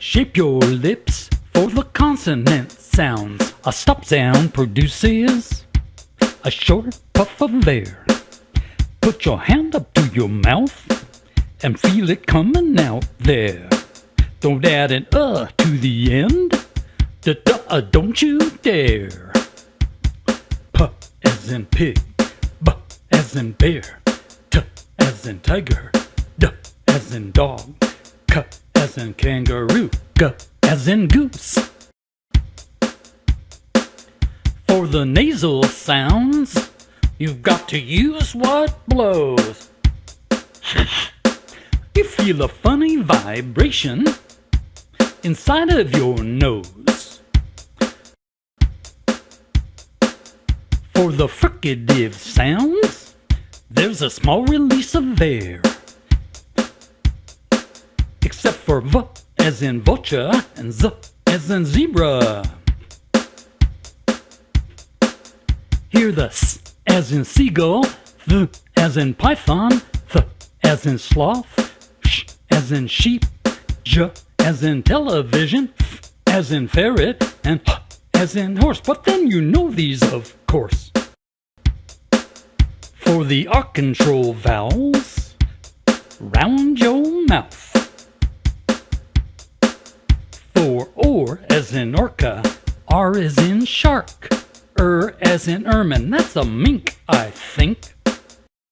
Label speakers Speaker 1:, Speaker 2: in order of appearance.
Speaker 1: Shape your lips for the consonant sounds. A stop sound produces a short puff of air. Put your hand up to your mouth and feel it coming out there. Don't add an to the end. Don't you dare. P as in pig, B as in bear, T as in tiger, D as in dog, K as in kangaroo, G as in goose. For the nasal sounds, you've got to use what blows. You feel a funny vibration inside of your nose. For the fricative sounds, there's a small release of air. Except for V as in vulture and Z as in zebra. Hear the S as in seagull, Th as in python, Th as in sloth, Sh as in sheep, J as in television, F as in ferret, and H as in horse. But then you know these, of course. For the R control vowels, round your mouth. For or as in orca, R as in shark, as in ermine. That's a mink, I think.